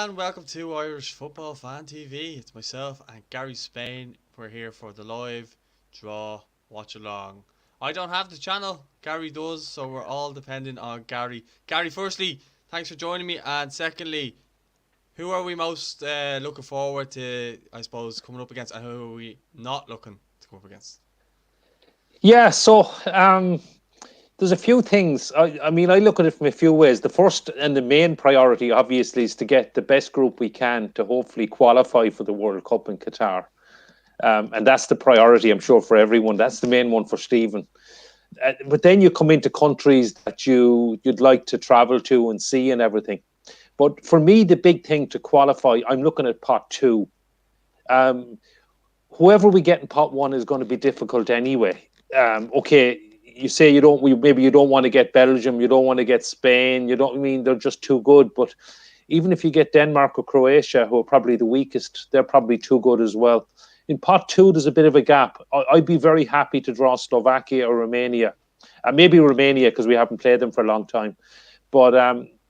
and welcome to Irish Football Fan TV. It's myself and Gary Spain. We're here for the live draw watch along. I don't have the channel, Gary does, so we're all dependent on Gary. Gary, firstly, thanks for joining me, and secondly, who are we most looking forward to, I suppose, coming up against, and who are we not looking to come up against? Yeah, there's a few things. I look at it from a few ways. The first and the main priority, obviously, is to get the best group we can to hopefully qualify for the World Cup in Qatar. And that's the priority, I'm sure, for everyone. That's the main one for Stephen. But then you come into countries that you'd like to travel to and see and everything. But for me, the big thing to qualify, I'm looking at pot two. Whoever we get in pot one is going to be difficult anyway. Okay, you say maybe you don't want to get Belgium, you don't want to get Spain, they're just too good. But even if you get Denmark or Croatia, who are probably the weakest, they're probably too good as well. In pot two, there's a bit of a gap. I'd be very happy to draw Slovakia or Romania, maybe Romania because we haven't played them for a long time. But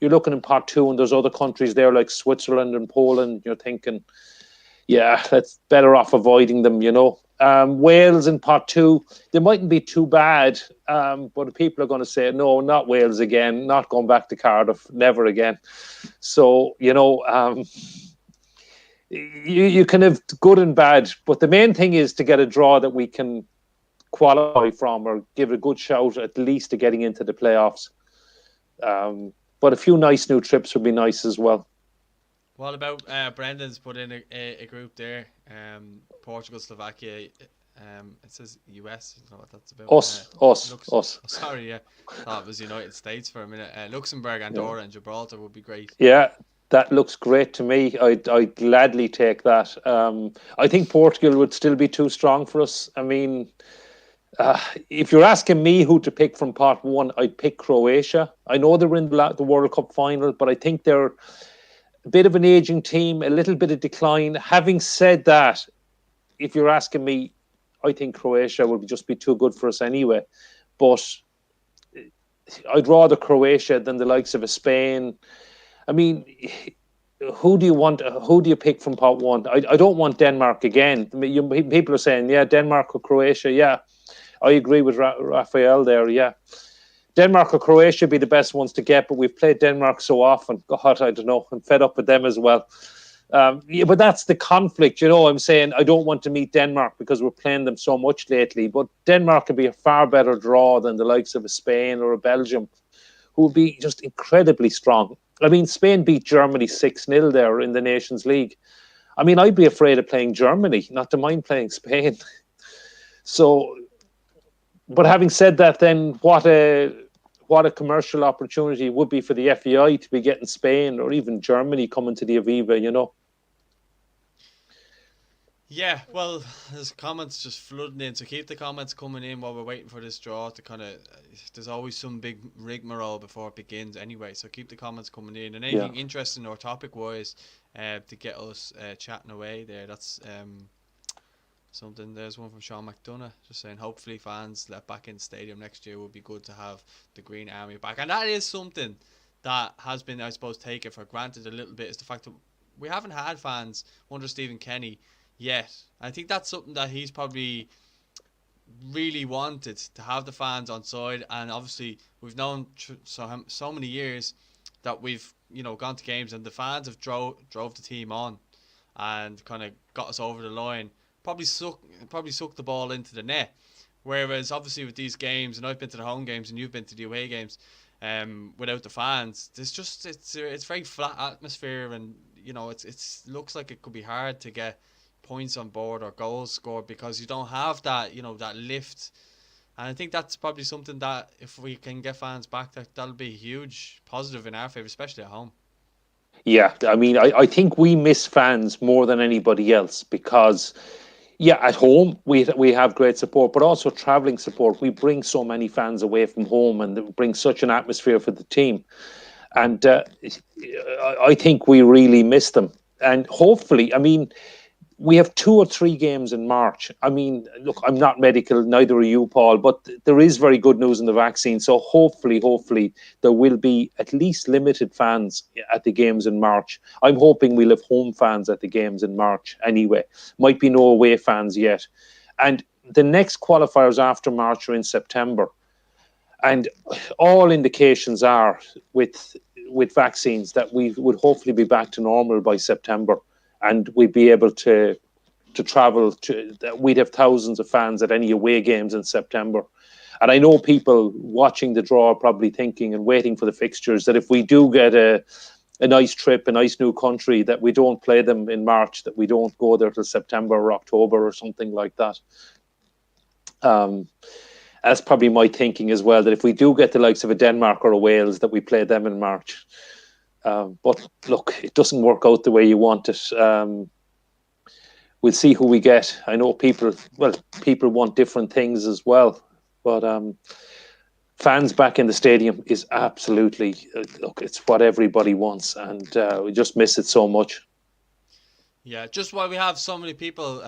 you're looking in pot two, and there's other countries there like Switzerland and Poland. You're thinking, yeah, that's better off avoiding them, Wales in pot two, they mightn't be too bad, but people are going to say, no, not Wales again, not going back to Cardiff, never again. So, you can have good and bad, but the main thing is to get a draw that we can qualify from or give a good shout at least to getting into the playoffs. But a few nice new trips would be nice as well. What about Brendan's put in a group there? Portugal, Slovakia. It says US. I don't know what that's about. Us. Oh, sorry, yeah. Thought it was United States for a minute. Luxembourg, Andorra, and Gibraltar would be great. Yeah, that looks great to me. I'd gladly take that. I think Portugal would still be too strong for us. I mean, if you're asking me who to pick from pot one, I'd pick Croatia. I know they're in the World Cup final, but I think they're a bit of an aging team, a little bit of decline. Having said that, if you're asking me, I think Croatia would just be too good for us anyway. But I'd rather Croatia than the likes of a Spain. I mean, who do you pick from pot one? I don't want Denmark again. People are saying, yeah, Denmark or Croatia. Yeah, I agree with Raphael there. Yeah. Denmark or Croatia would be the best ones to get, but we've played Denmark so often. God, I don't know. I'm fed up with them as well. Yeah, but that's the conflict. I'm saying I don't want to meet Denmark because we're playing them so much lately. But Denmark could be a far better draw than the likes of a Spain or a Belgium, who would be just incredibly strong. I mean, Spain beat Germany 6-0 there in the Nations League. I mean, I'd be afraid of playing Germany, not to mind playing Spain. So, but having said that, then what a commercial opportunity would be for the FAI to be getting Spain or even Germany coming to the Aviva, Yeah, well, there's comments just flooding in, so keep the comments coming in while we're waiting for this draw to kind of. There's always some big rigmarole before it begins, anyway. So keep the comments coming in, and anything interesting or topic-wise, to get us chatting away there. That's something. There's one from Sean McDonough just saying, hopefully fans let back in the stadium next year would be good to have the Green Army back, and that is something that has been, I suppose, taken for granted a little bit. Is the fact that we haven't had fans under Stephen Kenny yet. I think that's something that he's probably really wanted, to have the fans on side, and obviously we've known so many years that we've gone to games and the fans have drove the team on and kind of got us over the line, probably sucked the ball into the net. Whereas obviously with these games, and I've been to the home games and you've been to the away games, without the fans, it's very flat atmosphere, and it looks like it could be hard to get points on board or goals scored because you don't have that that lift. And I think that's probably something that if we can get fans back, that'll be a huge positive in our favour, especially at home. Yeah, I mean, I think we miss fans more than anybody else because, yeah, at home we have great support, but also travelling support. We bring so many fans away from home and bring such an atmosphere for the team. And I think we really miss them. And hopefully, I mean, we have 2 or 3 games in March. I mean, look, I'm not medical, neither are you, Paul, but there is very good news in the vaccine. So hopefully, there will be at least limited fans at the games in March. I'm hoping we'll have home fans at the games in March anyway. Might be no away fans yet. And the next qualifiers after March are in September. And all indications are with vaccines that we would hopefully be back to normal by September, and we'd be able to travel to. We'd have thousands of fans at any away games in September. And I know people watching the draw are probably thinking and waiting for the fixtures that if we do get a nice trip, a nice new country, that we don't play them in March, that we don't go there till September or October or something like that. That's probably my thinking as well, that if we do get the likes of a Denmark or a Wales, that we play them in March. But look, it doesn't work out the way you want it. We'll see who we get. I know people want different things as well. But fans back in the stadium is absolutely, look, it's what everybody wants. And we just miss it so much. Yeah, just while we have so many people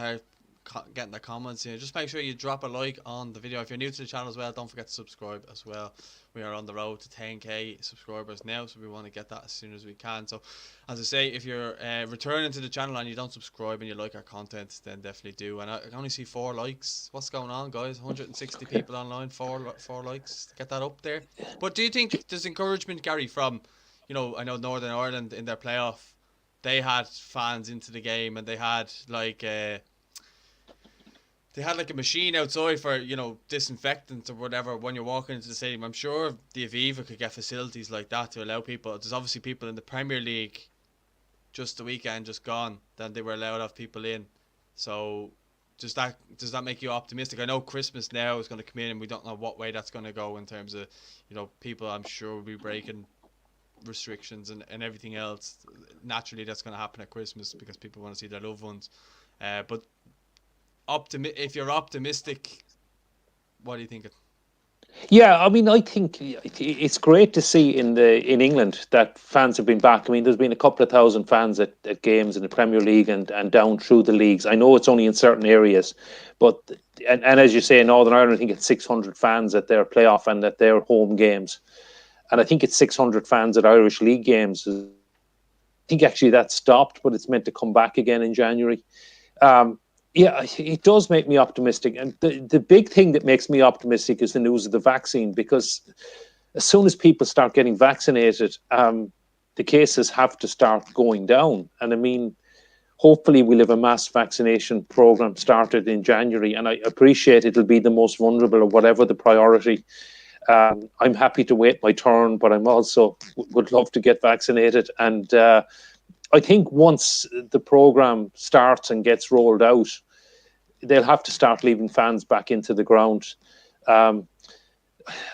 getting their comments here, just make sure you drop a like on the video. If you're new to the channel as well, don't forget to subscribe as well. We are on the road to 10k subscribers now, so we want to get that as soon as we can. So as I say, if you're returning to the channel and you don't subscribe and you like our content, then definitely do. And I can only see 4 likes. What's going on, guys? 160 people online, 4 likes. Get that up there. But do you think there's encouragement, Gary, from, you know, I know Northern Ireland in their playoff, they had fans into the game, and they had like a machine outside for, you know, disinfectant or whatever when you're walking into the stadium. I'm sure the Aviva could get facilities like that to allow people. There's obviously people in the Premier League just the weekend just gone, then they were allowed to have people in. So does that make you optimistic? I know Christmas now is going to come in, and we don't know what way that's going to go in terms of, you know, people I'm sure will be breaking restrictions and everything else. Naturally that's going to happen at Christmas because people want to see their loved ones. But if you're optimistic, what do you think? Yeah, I mean, I think it's great to see in England that fans have been back. I mean, there's been a couple of thousand fans at games in the Premier League and down through the leagues. I know it's only in certain areas, but and as you say, in Northern Ireland, I think it's 600 fans at their playoff and at their home games, and I think it's 600 fans at Irish League games. I think actually that stopped, but it's meant to come back again in January. Yeah, it does make me optimistic. And the big thing that makes me optimistic is the news of the vaccine, because as soon as people start getting vaccinated, the cases have to start going down. And I mean, hopefully we'll have a mass vaccination program started in January. And I appreciate it'll be the most vulnerable or whatever the priority. I'm happy to wait my turn, but I'm also would love to get vaccinated. And I think once the program starts and gets rolled out, they'll have to start leaving fans back into the ground. I'm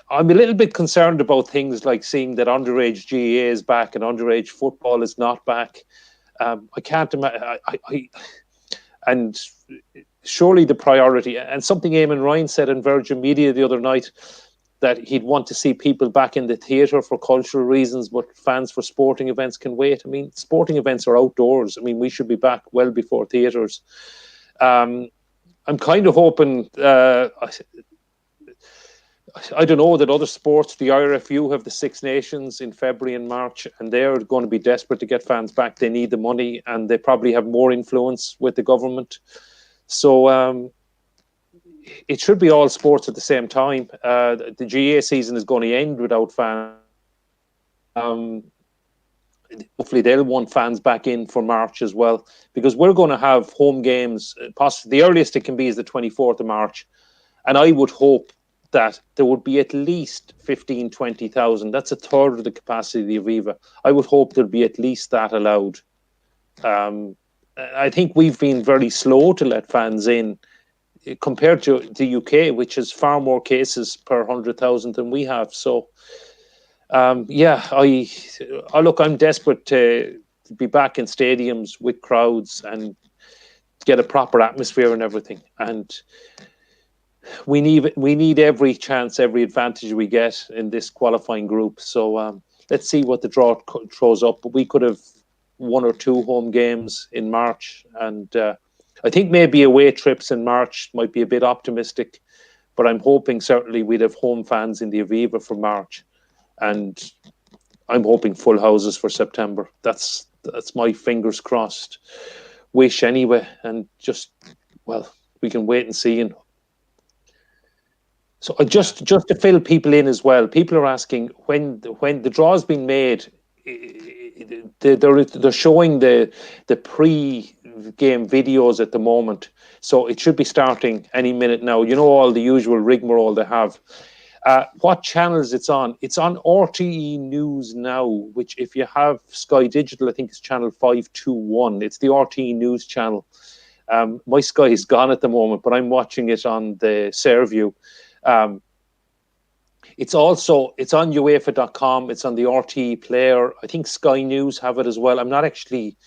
a little bit concerned about things like seeing that underage GAA is back and underage football is not back. I can't imagine. And surely the priority, and something Eamon Ryan said in Virgin Media the other night, that he'd want to see people back in the theatre for cultural reasons, but fans for sporting events can wait. I mean, sporting events are outdoors. I mean, we should be back well before theatres. I'm kind of hoping, I don't know, that other sports, the IRFU have the Six Nations in February and March, and they're going to be desperate to get fans back. They need the money, and they probably have more influence with the government. So, it should be all sports at the same time. The GA season is going to end without fans. Hopefully they'll want fans back in for March as well, because we're going to have home games. Possibly the earliest it can be is the 24th of March. And I would hope that there would be at least 15, 20,000. That's a third of the capacity of the Aviva. I would hope there'll be at least that allowed. I think we've been very slow to let fans in, compared to the UK, which has far more cases per 100,000 than we have. So, yeah, I look, I'm desperate to be back in stadiums with crowds and get a proper atmosphere and everything. And we need every chance, every advantage we get in this qualifying group. So let's see what the draw throws up. But we could have 1 or 2 home games in March, and I think maybe away trips in March might be a bit optimistic, but I'm hoping certainly we'd have home fans in the Aviva for March, and I'm hoping full houses for September. That's my fingers crossed wish anyway, and just we can wait and see. And so just to fill people in as well, people are asking when the draw's been made. They're showing the pre-game videos at the moment, so it should be starting any minute now. You know, all the usual rigmarole they have. What channels it's on? It's on RTE News now, which if you have Sky Digital, I think it's channel 521. It's the RTE News channel. My Sky is gone at the moment, but I'm watching it on the Sairview. It's on UEFA.com. It's on the RTE player. I think Sky News have it as well. I'm not actually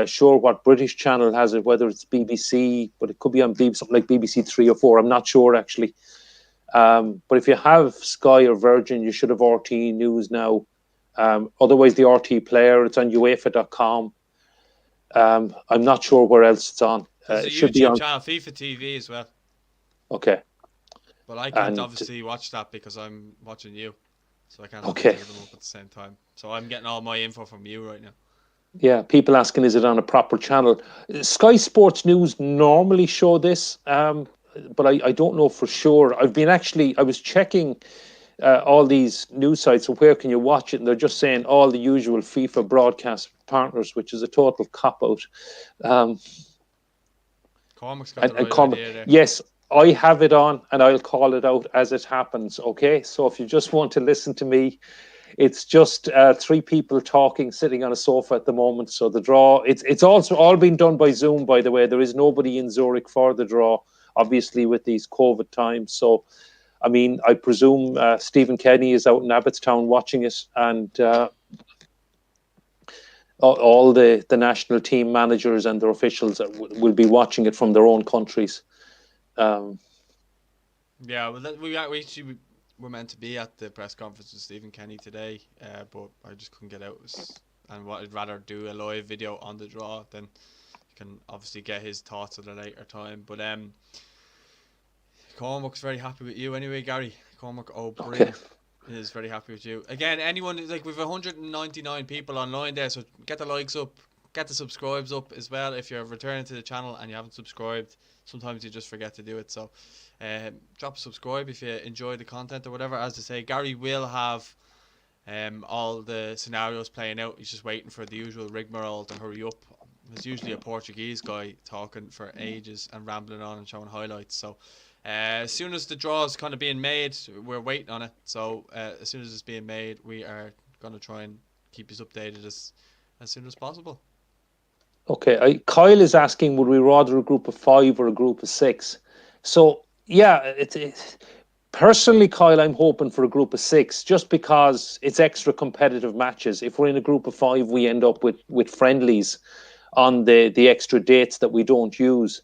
sure what British channel has it, whether it's BBC, but it could be on something like BBC 3 or 4. I'm not sure actually. But if you have Sky or Virgin, you should have RTE News now. Otherwise, the RTE player, it's on UEFA.com. I'm not sure where else it's on. There's a it should YouTube be on channel, FIFA TV as well. Okay. But I can't obviously watch that because I'm watching you. So I can't have Okay. them up at the same time. So I'm getting all my info from you right now. Yeah, people asking, is it on a proper channel? Sky Sports News normally show this, but I don't know for sure. I was checking all these news sites, so where can you watch it? And they're just saying all the usual FIFA broadcast partners, which is a total cop-out. Cormac's got the right idea there. Yes, I have it on, and I'll call it out as it happens, okay? So if you just want to listen to me, it's just three people talking, sitting on a sofa at the moment. So the draw, it's also all been done by Zoom, by the way. There is nobody in Zurich for the draw, obviously, with these COVID times. So, I mean, I presume Stephen Kenny is out in Abbottstown watching it, and all the national team managers and their officials will be watching it from their own countries. Yeah, well, we actually were meant to be at the press conference with Stephen Kenny today, but I just couldn't get out. And what I'd rather do a live video on the draw than you can obviously get his thoughts at a later time. But Cormac's very happy with you anyway, Gary. Cormac O'Brien is very happy with you. Again, anyone, like, we've 199 people online there, so get the likes up, get the subscribes up as well. If you're returning to the channel and you haven't subscribed, sometimes you just forget to do it. So drop a subscribe if you enjoy the content or whatever. As I say, Gary will have all the scenarios playing out. He's just waiting for the usual rigmarole to hurry up. There's usually a Portuguese guy talking for ages and rambling on and showing highlights. So as soon as the draw is kind of being made, we're waiting on it. So as soon as it's being made, we are going to try and keep you updated as soon as possible. Okay, Kyle is asking, would we rather a group of 5 or a group of 6? So, yeah, personally, Kyle, I'm hoping for a group of 6 just because it's extra competitive matches. If we're in a group of 5, we end up with friendlies on the extra dates that we don't use.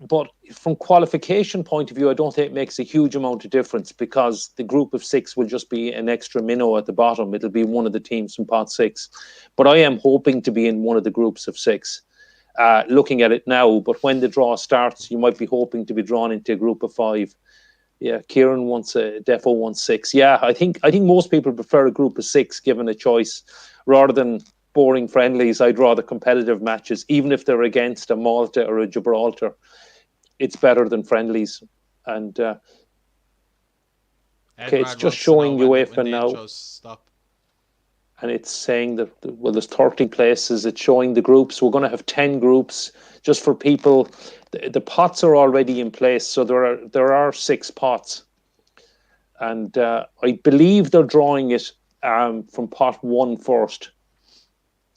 But from qualification point of view, I don't think it makes a huge amount of difference because the group of 6 will just be an extra minnow at the bottom. It'll be one of the teams from pot 6. But I am hoping to be in one of the groups of 6. Looking at it now, but when the draw starts, you might be hoping to be drawn into a group of 5. Yeah, Kieran wants Defo wants 6. Yeah, I think most people prefer a group of 6 given a choice rather than boring friendlies. I'd rather competitive matches, even if they're against a Malta or a Gibraltar. It's better than friendlies. And okay, it's just showing UEFA now. Stop. And it's saying that, well, there's 30 places. It's showing the groups. We're going to have 10 groups just for people. The pots are already in place. So there are 6 pots. And I believe they're drawing it from pot 1 first.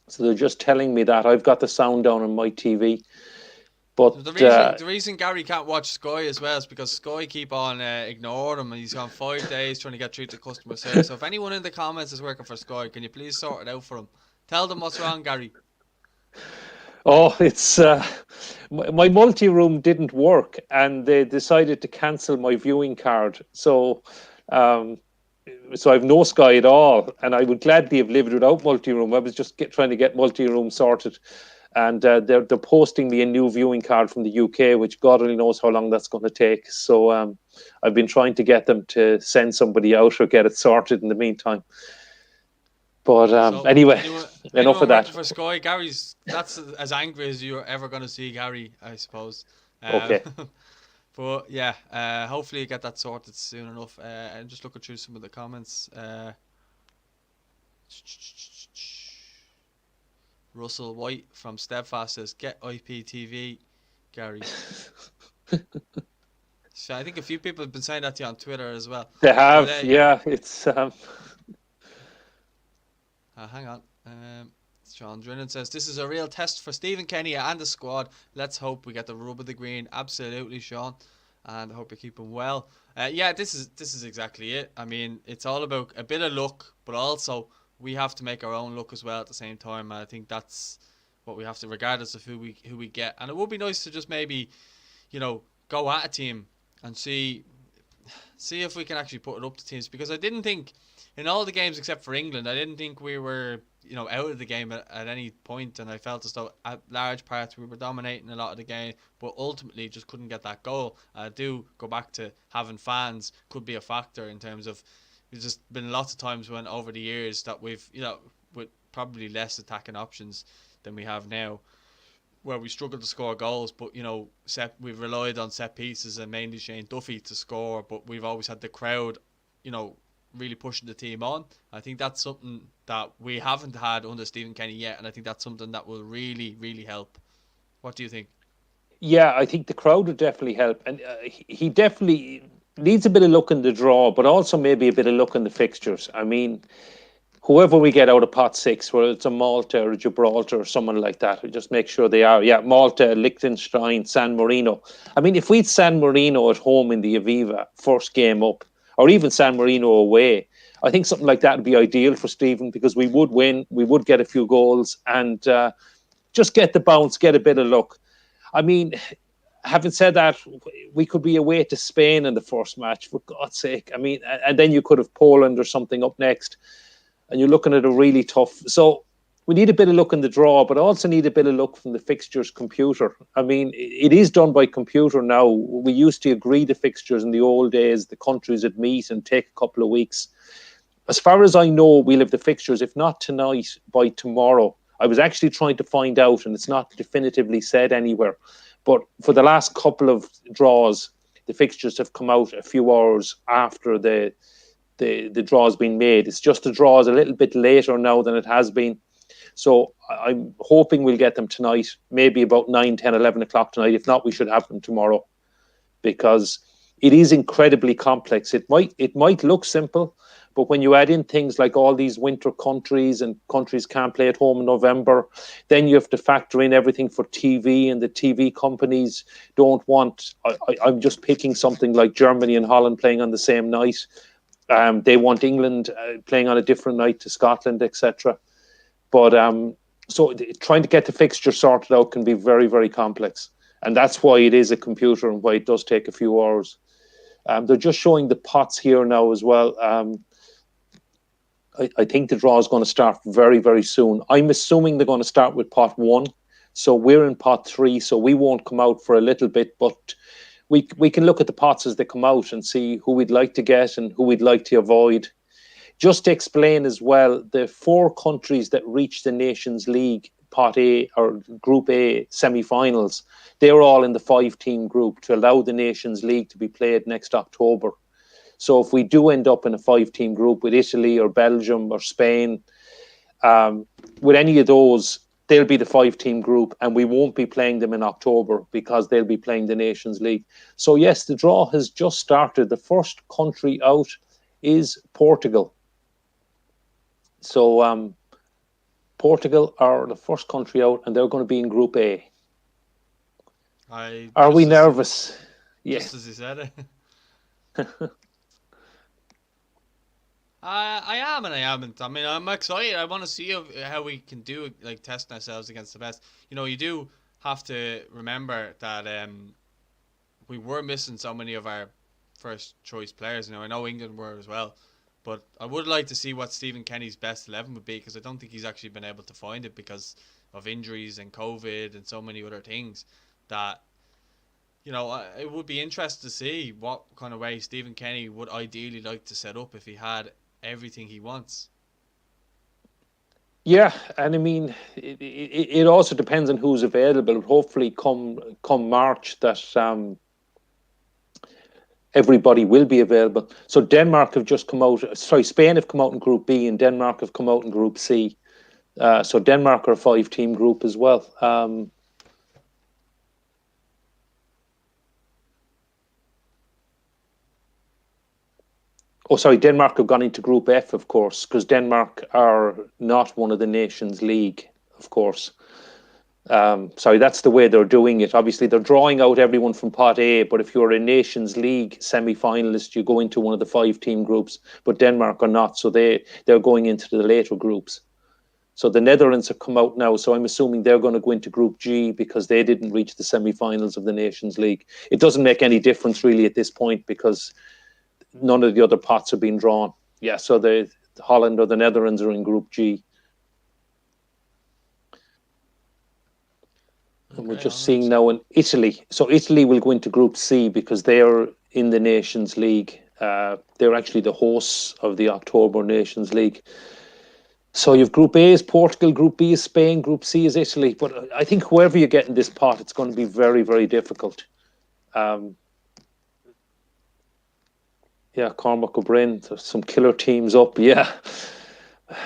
So they're just telling me that. I've got the sound down on my TV. But the reason Gary can't watch Sky as well is because Sky keep on ignoring him, and he's gone 5 days trying to get through to customer service. So if anyone in the comments is working for Sky, can you please sort it out for him? Tell them what's wrong, Gary. Oh, it's my multi-room didn't work, and they decided to cancel my viewing card. So I've no Sky at all, and I would gladly have lived without multi-room. I was just trying to get multi-room sorted. and they're posting me a new viewing card from the UK, which God only knows how long that's going to take. So I've been trying to get them to send somebody out or get it sorted in the meantime. But anyway, enough of that. Working for Sky, that's as angry as you're ever going to see Gary, I suppose. Okay. But yeah, hopefully you get that sorted soon enough. And just looking through some of the comments. Russell White from Steadfast says, "Get IPTV, Gary." So I think a few people have been saying that to you on Twitter as well. They have, yeah. It's hang on. Sean Drennan says, "This is a real test for Stephen Kenny and the squad. Let's hope we get the rub of the green." Absolutely, Sean, and I hope you keep him well. Yeah, this is exactly it. I mean, it's all about a bit of luck, but also we have to make our own luck as well at the same time. And I think that's what we have to, regardless of who we get. And it would be nice to just maybe, go at a team and see if we can actually put it up to teams, because I didn't think in all the games except for England, I didn't think we were out of the game at any point, and I felt as though at large parts we were dominating a lot of the game, but ultimately just couldn't get that goal. I do go back to having fans could be a factor in terms of, there's just been lots of times when over the years that we've with probably less attacking options than we have now, where we struggled to score goals, but we've relied on set pieces and mainly Shane Duffy to score, but we've always had the crowd really pushing the team on. I think that's something that we haven't had under Stephen Kenny yet, and I think that's something that will really, really help. What do you think? Yeah, I think the crowd would definitely help, and he definitely needs a bit of luck in the draw, but also maybe a bit of luck in the fixtures. I mean, whoever we get out of pot 6, whether it's a Malta or a Gibraltar or someone like that, we just make sure they are. Yeah, Malta, Liechtenstein, San Marino. I mean, if we'd San Marino at home in the Aviva, first game up, or even San Marino away, I think something like that would be ideal for Stephen, because we would win, we would get a few goals, and just get the bounce, get a bit of luck. I mean, having said that, we could be away to Spain in the first match, for God's sake. I mean, and then you could have Poland or something up next, and you're looking at a really tough. So we need a bit of luck in the draw, but also need a bit of luck from the fixtures computer. I mean, it is done by computer now. We used to agree the fixtures in the old days, the countries would meet and take a couple of weeks. As far as I know, we'll have the fixtures, if not tonight, by tomorrow. I was actually trying to find out, and it's not definitively said anywhere, but for the last couple of draws, the fixtures have come out a few hours after the draw's been made. It's just the draw is a little bit later now than it has been. So I'm hoping we'll get them tonight, maybe about 9, 10, 11 o'clock tonight. If not, we should have them tomorrow, because it is incredibly complex. It might look simple, but when you add in things like all these winter countries and countries can't play at home in November, then you have to factor in everything for TV, and the TV companies don't want, I'm just picking something like Germany and Holland playing on the same night. They want England playing on a different night to Scotland, etc. But so trying to get the fixture sorted out can be very, very complex. And that's why it is a computer and why it does take a few hours. They're just showing the pots here now as well. I think the draw is going to start very, very soon. I'm assuming they're going to start with pot 1. So we're in pot 3, so we won't come out for a little bit, but we can look at the pots as they come out and see who we'd like to get and who we'd like to avoid. Just to explain as well, the 4 countries that reached the Nations League Pot A or Group A semi-finals, they're all in the 5-team group to allow the Nations League to be played next October. So if we do end up in a 5-team group with Italy or Belgium or Spain, with any of those, they'll be the 5-team group, and we won't be playing them in October because they'll be playing the Nations League. So yes, the draw has just started. The first country out is Portugal. So Portugal are the first country out, and they're going to be in Group A. Are we nervous? Yes. Just as he said it. I am and I haven't. I mean, I'm excited. I want to see how we can do, like, testing ourselves against the best. You do have to remember that we were missing so many of our first choice players. I know England were as well. But I would like to see what Stephen Kenny's best 11 would be, because I don't think he's actually been able to find it because of injuries and COVID and so many other things that, you know, it would be interesting to see what kind of way Stephen Kenny would ideally like to set up if he had everything he wants. Yeah, and I mean, it also depends on who's available. Hopefully, come March, that everybody will be available. So Denmark have just come out. Sorry, Spain have come out in Group B, and Denmark have come out in Group C. So Denmark are a 5-team group as well. Denmark have gone into Group F, of course, because Denmark are not one of the Nations League, of course. That's the way they're doing it. Obviously, they're drawing out everyone from Pot A, but if you're a Nations League semi-finalist, you go into one of the 5-team groups, but Denmark are not, so they're going into the later groups. So the Netherlands have come out now, so I'm assuming they're going to go into Group G because they didn't reach the semi-finals of the Nations League. It doesn't make any difference really at this point because none of the other pots are being drawn. Yeah, so the Holland or the Netherlands are in Group G. And we're just seeing now in Italy. So Italy will go into Group C because they're in the Nations League. They're actually the hosts of the October Nations League. So you've Group A is Portugal, Group B is Spain, Group C is Italy. But I think whoever you get in this pot, it's going to be very, very difficult. Yeah, Cormac O'Brien, there's some killer teams up. Yeah,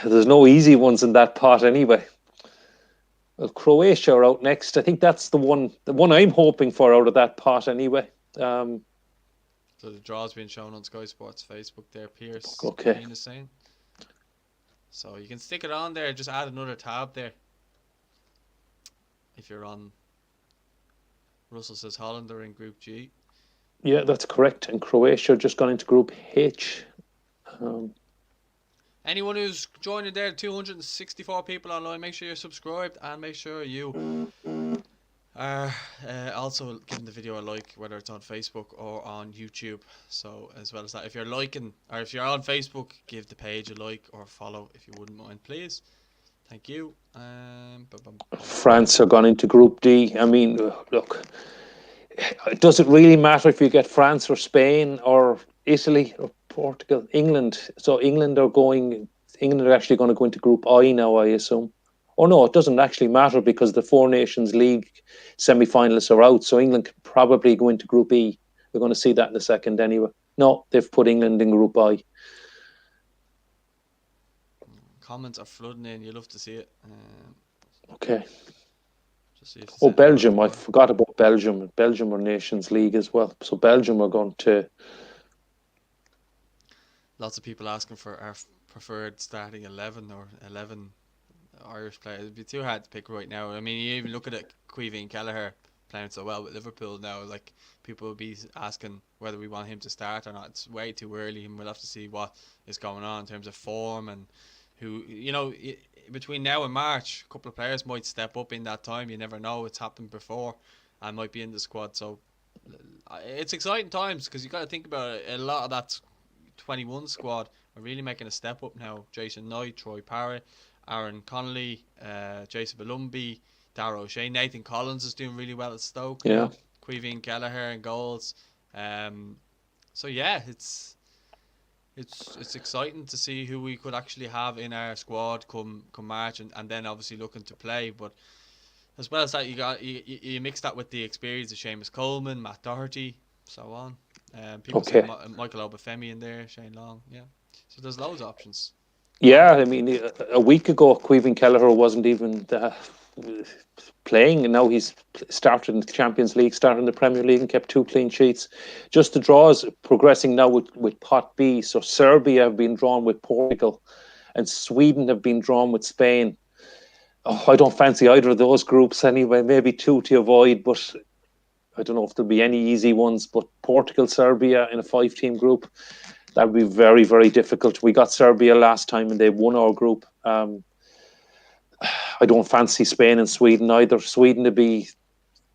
there's no easy ones in that pot anyway. Well, Croatia are out next. I think that's the one I'm hoping for out of that pot anyway. So the draw's being shown on Sky Sports Facebook there, Pierce. Okay. Is saying. So you can stick it on there, just add another tab there. If you're on, Russell says Holland are in Group G. Yeah, that's correct. And Croatia just gone into Group H. Anyone who's joining there, 264 people online, make sure you're subscribed and make sure you are also giving the video a like, whether it's on Facebook or on YouTube. So as well as that, if you're liking, or if you're on Facebook, give the page a like or follow if you wouldn't mind, please. Thank you. France are gone into Group D. I mean, look, does it really matter if you get France or Spain or Italy or Portugal, England? So England are actually going to go into Group I now, I assume. Oh no, it doesn't actually matter because the 4 Nations League semi-finalists are out. So England could probably go into Group E. We're going to see that in a second anyway. No, they've put England in Group I. Comments are flooding in. You love to see it. Okay. Belgium. I forgot about Belgium. Belgium are Nations League as well. So Belgium are going to... Lots of people asking for our preferred starting 11 or 11 Irish players. It'd be too hard to pick right now. I mean, you even look at it, Queevy and Kelleher playing so well with Liverpool now. Like, people will be asking whether we want him to start or not. It's way too early, and we'll have to see what is going on in terms of form and who, you know, between now and March, a couple of players might step up in that time. You never know. It's happened before and might be in the squad. So it's exciting times because you got to think about it. A lot of that 21 squad are really making a step up now. Jason Knight, Troy Parrott, Aaron Connolly, Jason Balumbi, Darragh O'Shea, Nathan Collins is doing really well at Stoke. Yeah. Queevy and Kelleher in goals. So yeah, it's exciting to see who we could actually have in our squad come March, and then obviously looking to play. But as well as that, you mix that with the experience of Seamus Coleman, Matt Doherty, so on. People say Michael Obafemi in there, Shane Long, yeah. So there's loads of options. Yeah, I mean, a week ago, Queevy Kelleher wasn't even playing, and now he's started in the Champions League, started in the Premier League, and kept 2 clean sheets. Just the draws progressing now with Pot B. So Serbia have been drawn with Portugal, and Sweden have been drawn with Spain. Oh, I don't fancy either of those groups anyway. Maybe 2 to avoid, but I don't know if there'll be any easy ones. But Portugal, Serbia in a 5-team group, that would be very, very difficult. We got Serbia last time and they won our group. I don't fancy Spain and Sweden either. Sweden to be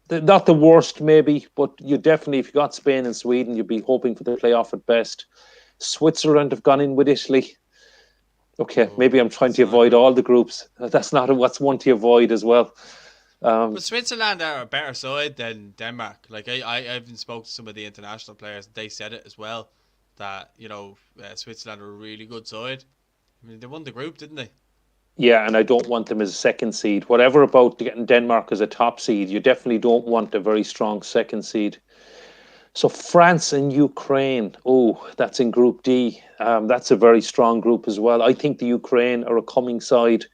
not the worst maybe, but you definitely, if you got Spain and Sweden, you'd be hoping for the playoff at best. Switzerland have gone in with Italy. Okay, maybe I'm trying to avoid all the groups. That's not what's one to avoid as well. But Switzerland are a better side than Denmark. Like I even spoke to some of the international players. They said it as well, that Switzerland are a really good side. I mean, they won the group, didn't they? Yeah, and I don't want them as a second seed. Whatever about getting Denmark as a top seed, you definitely don't want a very strong second seed. So France and Ukraine, oh, that's in Group D. That's a very strong group as well. I think the Ukraine are a coming side.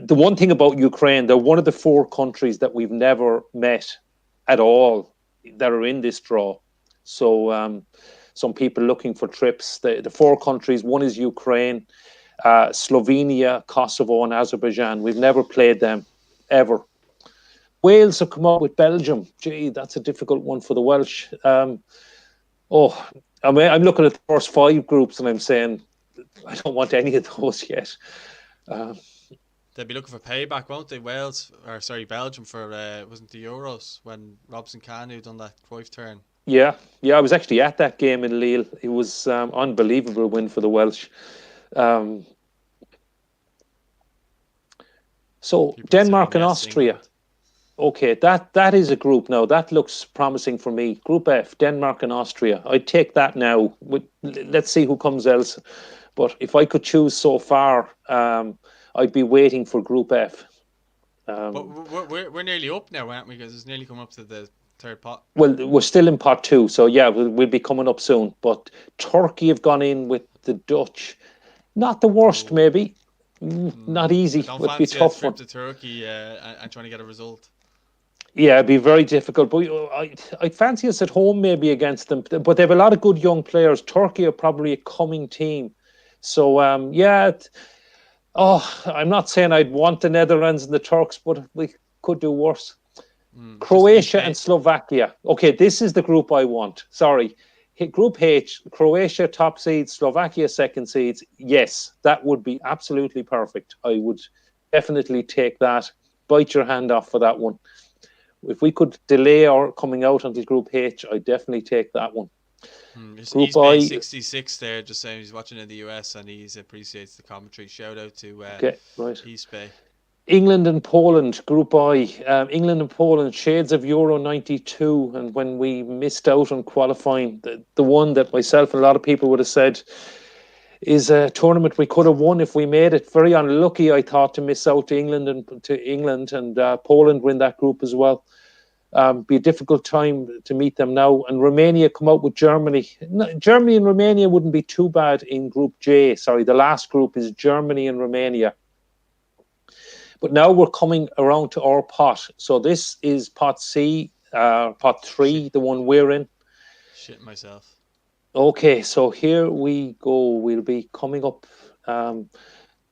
The one thing about Ukraine, they're one of the 4 countries that we've never met at all that are in this draw. So some people looking for trips. The 4 countries, one is Ukraine, Slovenia, Kosovo, and Azerbaijan. We've never played them, ever. Wales have come up with Belgium. Gee, that's a difficult one for the Welsh. I'm looking at the first 5 groups and I'm saying I don't want any of those yet. They'll be looking for payback, won't they? Belgium for wasn't the Euros when Robson Kanu done that Cruyff turn. Yeah, I was actually at that game in Lille. It was unbelievable win for the Welsh. So Denmark and Austria. Okay, that is a group now. That looks promising for me. Group F, Denmark and Austria. I'd take that now. Let's see who comes else. But if I could choose so far, I'd be waiting for Group F. But we're nearly up now, aren't we? Because it's nearly come up to the third pot. Well, we're still in pot 2, so yeah, we'll be coming up soon. But Turkey have gone in with the Dutch. Not the worst, maybe. Not easy. Don't would be fancy tough a trip one. to Turkey and trying to get a result. Yeah, it'd be very difficult. But I'd fancy us at home maybe against them. But they have a lot of good young players. Turkey are probably a coming team. So, I'm not saying I'd want the Netherlands and the Turks, but we could do worse. Croatia and Slovakia. Okay, this is the group I want. Sorry. Group H, Croatia top seeds, Slovakia second seeds. Yes, that would be absolutely perfect. I would definitely take that. Bite your hand off for that one. If we could delay our coming out until Group H, I'd definitely take that one. He's paying 66 there, just saying he's watching in the US and he appreciates the commentary. Shout out to East Bay. England and Poland, Group I. England and Poland, shades of Euro 92. And when we missed out on qualifying, the one that myself and a lot of people would have said is a tournament we could have won if we made it. Very unlucky, I thought, to miss out to England and Poland win that group as well. Be a difficult time to meet them now. And Romania come out with Germany. Germany and Romania wouldn't be too bad in Group J. Sorry, the last group is Germany and Romania. But now we're coming around to our pot. So this is pot C, pot 3, the one we're in. Shit myself. Okay, so here we go. We'll be coming up.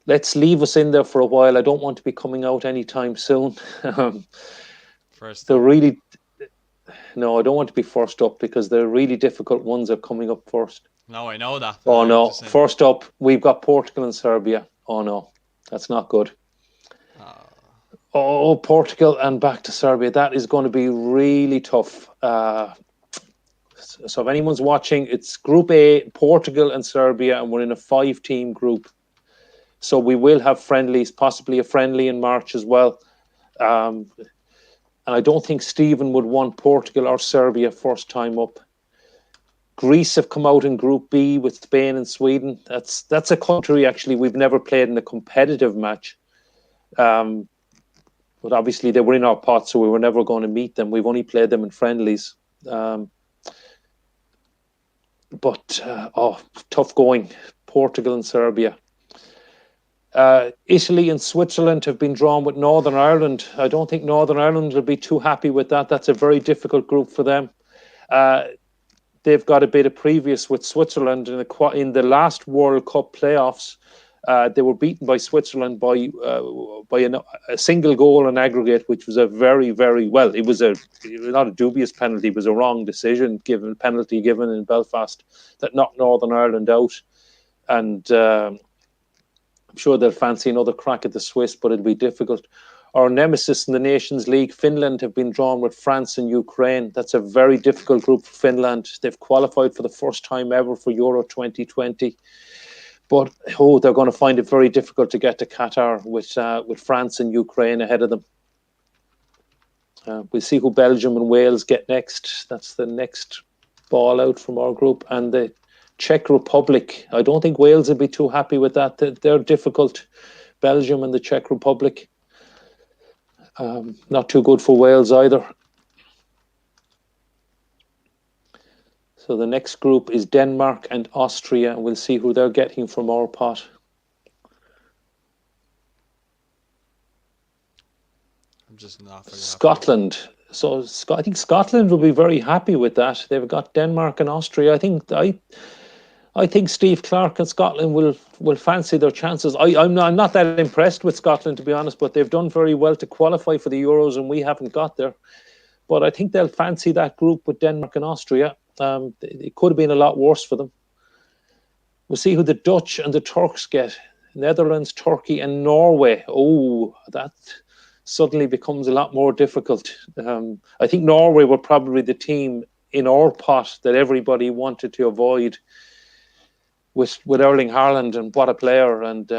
Let's leave us in there for a while. I don't want to be coming out anytime soon. First. No, I don't want to be first up because the really difficult ones are coming up first. No, I know that. Oh no! First up, we've got Portugal and Serbia. Oh no, that's not good. Oh, Portugal and back to Serbia. That is going to be really tough. So if anyone's watching, it's Group A, Portugal and Serbia, and we're in a 5-team group. So we will have friendlies, possibly a friendly in March as well. And I don't think Stephen would want Portugal or Serbia first time up. Greece have come out in Group B with Spain and Sweden. That's a country actually we've never played in a competitive match. But obviously they were in our pot, so we were never going to meet them. We've only played them in friendlies. Tough going. Portugal and Serbia. Italy and Switzerland have been drawn with Northern Ireland. I don't think Northern Ireland will be too happy with that. That's a very difficult group for them. They've got a bit of previous with Switzerland in the last World Cup playoffs. They were beaten by Switzerland by a single goal in aggregate, which was a very, very well. It was not a dubious penalty. It was a wrong penalty given in Belfast that knocked Northern Ireland out. And I'm sure they'll fancy another crack at the Swiss, but it'll be difficult. Our nemesis in the Nations League, Finland, have been drawn with France and Ukraine. That's a very difficult group for Finland. They've qualified for the first time ever for Euro 2020. But they're going to find it very difficult to get to Qatar with France and Ukraine ahead of them. We'll see who Belgium and Wales get next. That's the next ball out from our group. And the Czech Republic, I don't think Wales will be too happy with that. They're difficult, Belgium and the Czech Republic. Not too good for Wales either. So the next group is Denmark and Austria, and we'll see who they're getting from our pot. I'm just not very Scotland. happy. So I think Scotland will be very happy with that. They've got Denmark and Austria. I think Steve Clarke and Scotland will fancy their chances. I'm not that impressed with Scotland, to be honest, but they've done very well to qualify for the Euros, and we haven't got there. But I think they'll fancy that group with Denmark and Austria. It could have been a lot worse for them. We'll see who the Dutch and the Turks get. Netherlands, Turkey, and Norway. Oh, that suddenly becomes a lot more difficult. I think Norway were probably the team in our pot that everybody wanted to avoid with Erling Haaland, and what a player. And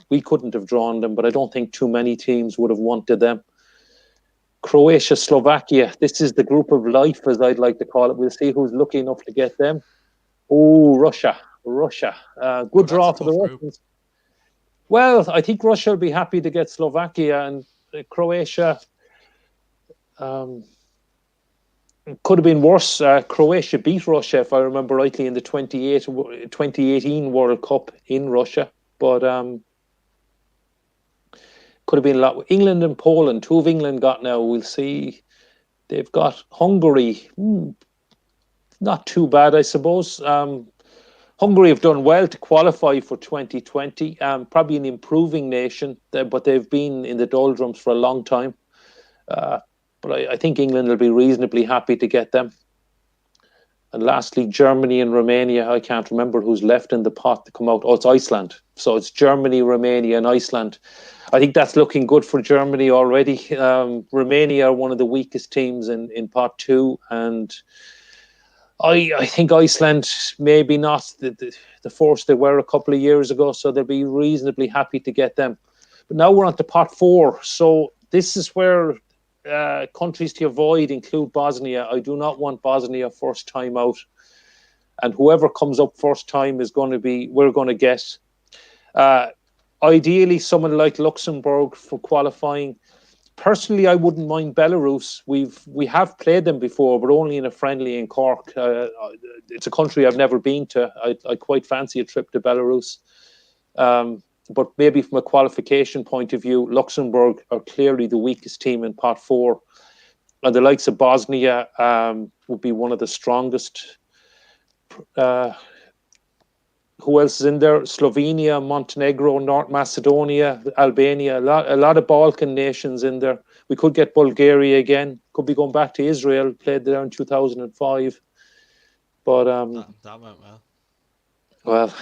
we couldn't have drawn them, but I don't think too many teams would have wanted them. Croatia, Slovakia. This is the group of life, as I'd like to call it. We'll see who's lucky enough to get them. Oh, Russia. Good draw for the Russians. Well, I think Russia will be happy to get Slovakia, and Croatia could have been worse. Croatia beat Russia, if I remember rightly, in the 2018 World Cup in Russia. But could have been a lot. England and Poland, two of England got now. We'll see. They've got Hungary. Not too bad, I suppose. Hungary have done well to qualify for 2020. Probably an improving nation, but they've been in the doldrums for a long time. But I think England will be reasonably happy to get them. And lastly, Germany and Romania. I can't remember who's left in the pot to come out. Oh, it's Iceland. So it's Germany, Romania, and Iceland. I think that's looking good for Germany already. Romania are one of the weakest teams in pot 2. And I think Iceland maybe not the force they were a couple of years ago. So they'll be reasonably happy to get them. But now we're on to pot 4. So this is where countries to avoid include Bosnia. I do not want Bosnia first time out, and whoever comes up first time is going to be, we're going to get ideally someone like Luxembourg for qualifying. Personally, I wouldn't mind Belarus. We have played them before, but only in a friendly in Cork. It's a country I've never been to. I quite fancy a trip to Belarus. But maybe from a qualification point of view, Luxembourg are clearly the weakest team in pot 4. And the likes of Bosnia would be one of the strongest. Who else is in there? Slovenia, Montenegro, North Macedonia, Albania. A lot of Balkan nations in there. We could get Bulgaria again. Could be going back to Israel. Played there in 2005. But that went well. Well,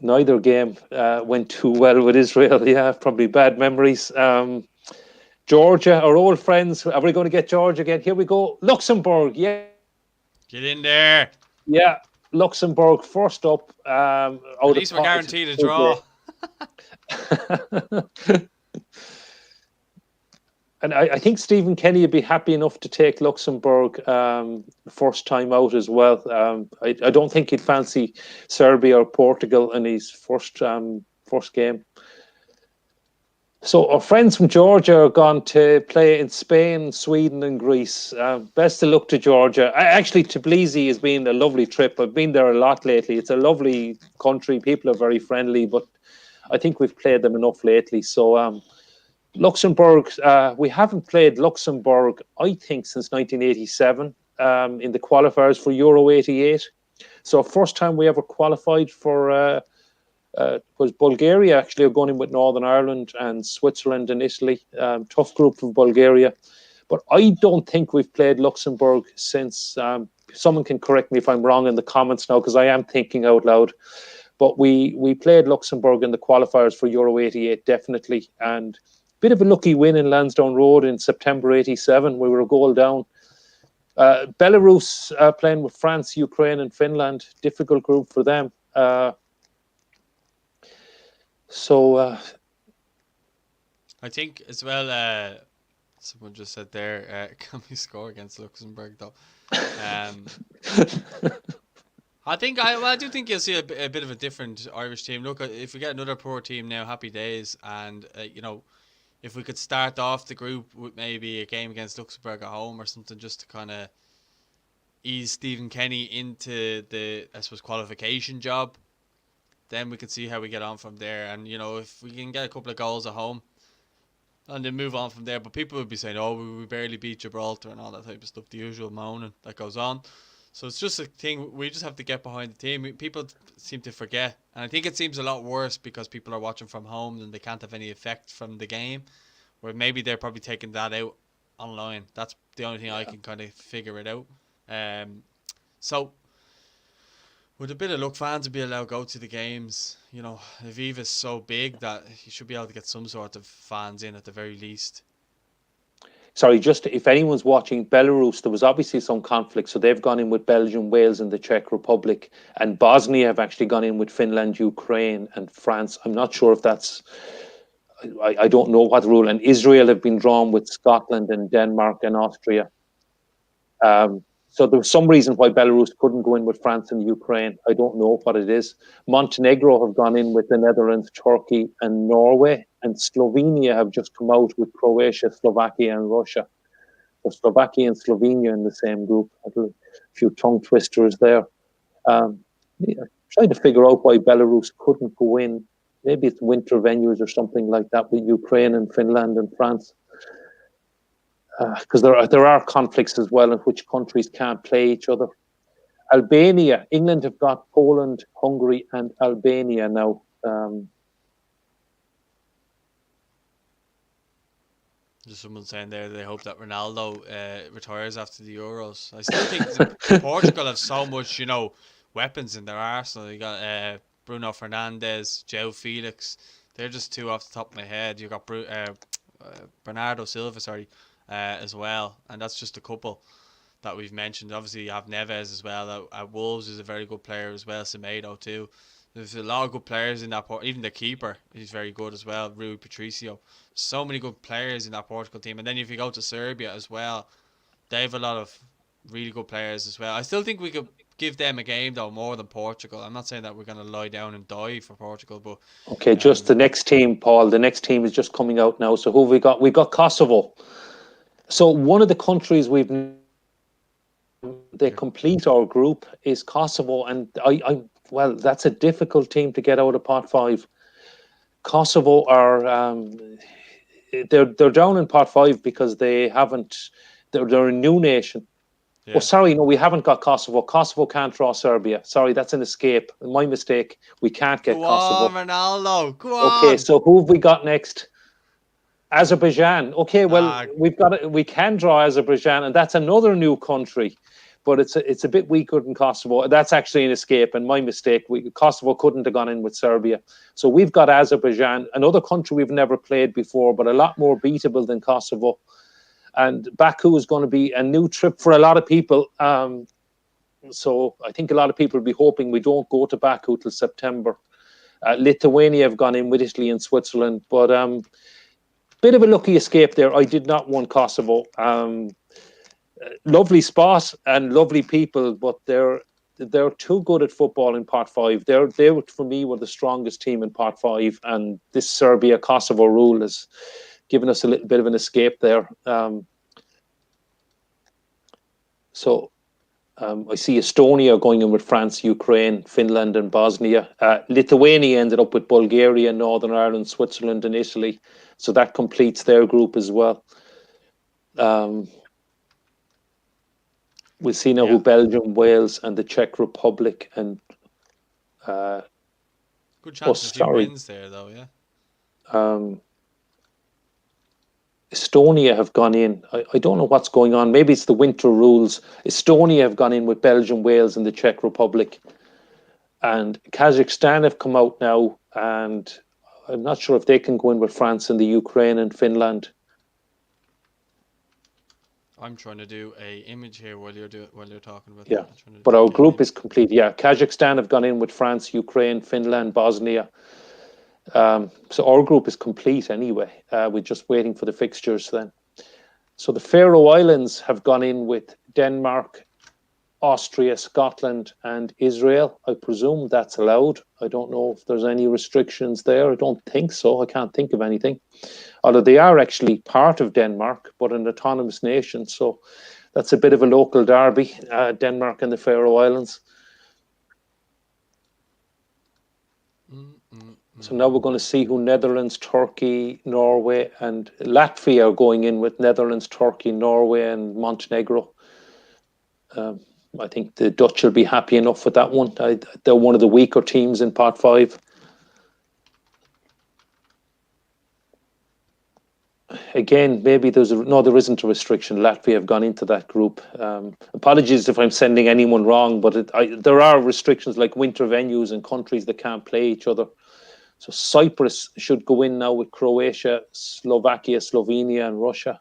neither game went too well with Israel. Yeah, probably bad memories. Georgia, our old friends. Are we going to get Georgia again? Here we go. Luxembourg. Yeah. Get in there. Yeah, Luxembourg first up. At least we're guaranteed a draw. And I think Stephen Kenny would be happy enough to take Luxembourg first time out as well. I don't think he'd fancy Serbia or Portugal in his first game. So our friends from Georgia are gone to play in Spain, Sweden and Greece. Best of luck to Georgia. Actually, Tbilisi has been a lovely trip. I've been there a lot lately. It's a lovely country. People are very friendly, but I think we've played them enough lately. So Luxembourg, we haven't played Luxembourg, I think, since 1987 in the qualifiers for Euro 88. So first time we ever qualified for... was Bulgaria actually, are going in with Northern Ireland and Switzerland and Italy. Tough group for Bulgaria. But I don't think we've played Luxembourg since, someone can correct me if I'm wrong in the comments now, because I am thinking out loud. But we played Luxembourg in the qualifiers for Euro 88, definitely. And a bit of a lucky win in Lansdowne Road in September 87. We were a goal down. Belarus playing with France, Ukraine, and Finland. Difficult group for them. I think as well. Someone just said there, can we score against Luxembourg though? I do think you'll see a bit of a different Irish team. Look, if we get another poor team now, happy days. And if we could start off the group with maybe a game against Luxembourg at home or something, just to kind of ease Stephen Kenny into the, I suppose, qualification job, then we could see how we get on from there. And if we can get a couple of goals at home, and then move on from there. But people would be saying, "Oh, we barely beat Gibraltar" and all that type of stuff. The usual moaning that goes on. So it's just a thing. We just have to get behind the team. People seem to forget, and I think it seems a lot worse because people are watching from home and they can't have any effect from the game. Where maybe they're probably taking that out online. That's the only thing I can kind of figure it out. So with a bit of luck, fans will be allowed to go to the games. Aviva's so big that you should be able to get some sort of fans in at the very least. Sorry, just if anyone's watching Belarus, there was obviously some conflict. So they've gone in with Belgium, Wales, and the Czech Republic. And Bosnia have actually gone in with Finland, Ukraine, and France. I'm not sure if that's... I don't know what the rule. And Israel have been drawn with Scotland and Denmark and Austria. So there was some reason why Belarus couldn't go in with France and Ukraine. I don't know what it is. Montenegro have gone in with the Netherlands, Turkey, and Norway. And Slovenia have just come out with Croatia, Slovakia, and Russia. So Slovakia and Slovenia in the same group. A few tongue twisters there. Trying to figure out why Belarus couldn't go in. Maybe it's winter venues or something like that with Ukraine and Finland and France. Because there are conflicts as well in which countries can't play each other. Albania, England have got Poland, Hungary, and Albania now. There's someone saying there they hope that Ronaldo retires after the Euros. I still think Portugal have so much, weapons in their arsenal. You got Bruno Fernandes, João Felix. They're just two off the top of my head. You got Bernardo Silva, as well, and that's just a couple that we've mentioned. Obviously, you have Neves as well. At Wolves is a very good player as well. Semedo too. There's a lot of good players in that. Even the keeper, he's very good as well. Rui Patricio. So many good players in that Portugal team. And then if you go to Serbia as well, they have a lot of really good players as well. I still think we could give them a game though more than Portugal. I'm not saying that we're going to lie down and die for Portugal, but okay, just the next team, Paul. The next team is just coming out now. So who have we got? We've got Kosovo. So one of the countries they complete our group is Kosovo, and well, that's a difficult team to get out of pot 5. Kosovo are they're down in pot 5 because they haven't. They're a new nation. Yeah. Oh, sorry, no, we haven't got Kosovo. Kosovo can't draw Serbia. Sorry, that's an escape. My mistake. We can't get Kosovo. Go on, Ronaldo. Go on. Okay, so who have we got next? Azerbaijan. Okay, well, we can draw Azerbaijan, and that's another new country, but it's a bit weaker than Kosovo. That's actually an escape, and my mistake. Kosovo couldn't have gone in with Serbia, so we've got Azerbaijan, another country we've never played before, but a lot more beatable than Kosovo. And Baku is going to be a new trip for a lot of people. So I think a lot of people will be hoping we don't go to Baku till September. Lithuania have gone in with Italy and Switzerland, but bit of a lucky escape there. I did not want Kosovo. Lovely spot and lovely people, but they're too good at football in pot 5. They for me were the strongest team in pot 5, and this Serbia-Kosovo rule has given us a little bit of an escape there. I see Estonia going in with France, Ukraine, Finland, and Bosnia. Lithuania ended up with Bulgaria, Northern Ireland, Switzerland, and Italy. So that completes their group as well. We'll see now who Belgium, Wales, and the Czech Republic and good chance of a few wins there, though. Yeah. Estonia have gone in. I don't know what's going on. Maybe it's the winter rules. Estonia have gone in with Belgium, Wales, and the Czech Republic. And Kazakhstan have come out now, and I'm not sure if they can go in with France and the Ukraine and Finland. I'm trying to do a image here while you're talking about Yeah, that. I'm trying to but our get an group is complete. Yeah, Kazakhstan have gone in with France, Ukraine, Finland, Bosnia. So our group is complete anyway. We're just waiting for the fixtures then. So the Faroe Islands have gone in with Denmark, Austria, Scotland, and Israel. I presume that's allowed. I don't know if there's any restrictions there. I don't think so. I can't think of anything. Although they are actually part of Denmark, but an autonomous nation. So that's a bit of a local derby, Denmark and the Faroe Islands. So now we're going to see who Netherlands, Turkey, Norway, and Latvia are going in with Netherlands, Turkey, Norway, and Montenegro. I think the Dutch will be happy enough with that one. They're one of the weaker teams in Pot 5. Again, maybe there isn't a restriction. Latvia have gone into that group. Apologies if I'm sending anyone wrong, but there are restrictions like winter venues and countries that can't play each other. So Cyprus should go in now with Croatia, Slovakia, Slovenia, and Russia.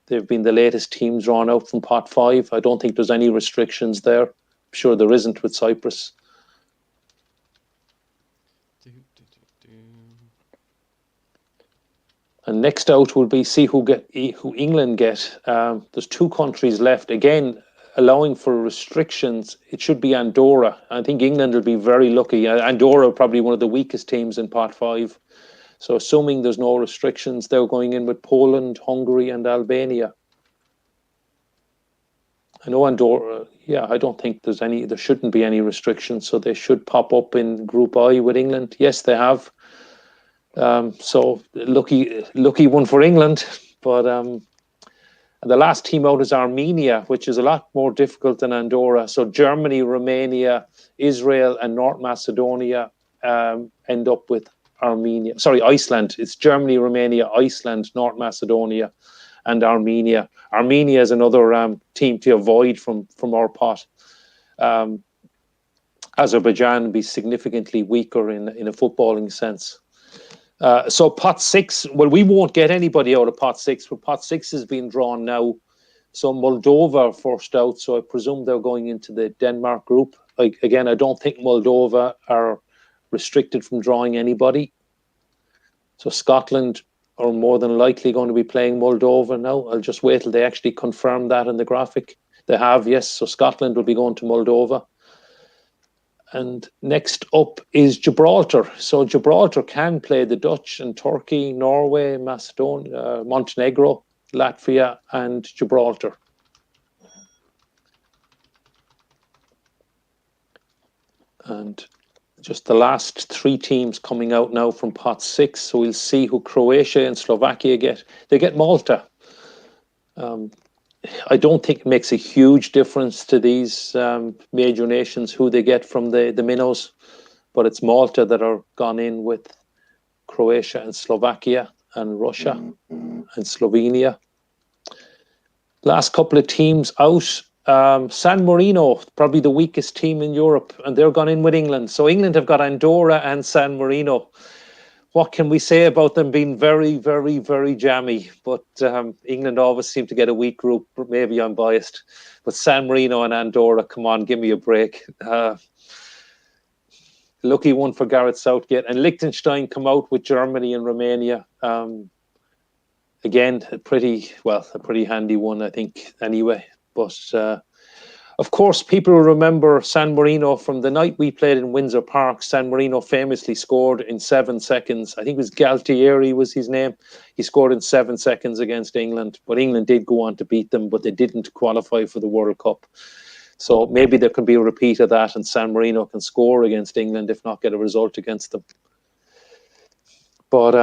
They've been the latest teams drawn out from Pot 5. I don't think there's any restrictions there. I'm sure there isn't with Cyprus. And next out will be see who England get. There's 2 countries left. Again, allowing for restrictions, it should be Andorra. I think England will be very lucky. Andorra probably one of the weakest teams in Pot 5. So assuming there's no restrictions, they're going in with Poland, Hungary, and Albania. I know Andorra, I don't think there shouldn't be any restrictions, so they should pop up in Group I with England. Yes, they have. So lucky one for England. But the last team out is Armenia, which is a lot more difficult than Andorra. So Germany, Romania, Israel, and North Macedonia end up with Armenia. Sorry, Iceland. It's Germany, Romania, Iceland, North Macedonia, and Armenia. Armenia is another team to avoid from our pot. Azerbaijan would be significantly weaker in a footballing sense. So Pot 6, well, we won't get anybody out of Pot 6, but Pot 6 is being drawn now. So Moldova first out, so I presume they're going into the Denmark group. Again, I don't think Moldova are restricted from drawing anybody. So Scotland are more than likely going to be playing Moldova now. I'll just wait till they actually confirm that in the graphic. They have, yes. So Scotland will be going to Moldova. And next up is Gibraltar. So Gibraltar can play the Dutch and Turkey, Norway, Macedonia, Montenegro, Latvia, and Gibraltar. And just the last 3 teams coming out now from Pot 6. So we'll see who Croatia and Slovakia get. They get Malta. I don't think it makes a huge difference to these major nations who they get from the minnows, but it's Malta that are gone in with Croatia and Slovakia and Russia and Slovenia. Last couple of teams out. San Marino, probably the weakest team in Europe, and they're gone in with England. So England have got Andorra and San Marino. What can we say about them being very, very, very jammy? But England always seem to get a weak group. Maybe I'm biased. But San Marino and Andorra, come on, give me a break. Lucky one for Gareth Southgate. And Liechtenstein come out with Germany and Romania. Again, a pretty handy one, I think, anyway. But of course, people remember San Marino from the night we played in Windsor Park. San Marino famously scored in 7 seconds. I think it was Galtieri was his name. He scored in 7 seconds against England. But England did go on to beat them, but they didn't qualify for the World Cup. So maybe there can be a repeat of that and San Marino can score against England, if not get a result against them. But,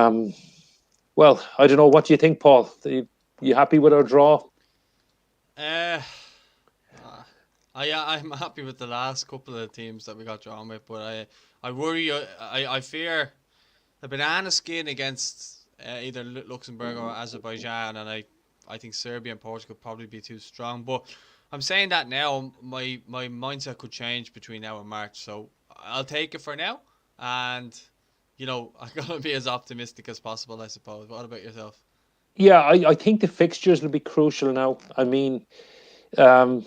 well, I don't know. What do you think, Paul? Are you happy with our draw? I'm happy with the last couple of teams that we got drawn with, but I worry, I fear the banana skin against either Luxembourg or Azerbaijan, and I think Serbia and Portugal probably be too strong. But I'm saying that now, my mindset could change between now and March, so I'll take it for now, and I'm gonna be as optimistic as possible, I suppose. What about yourself? Yeah, I think the fixtures will be crucial now. I mean, um,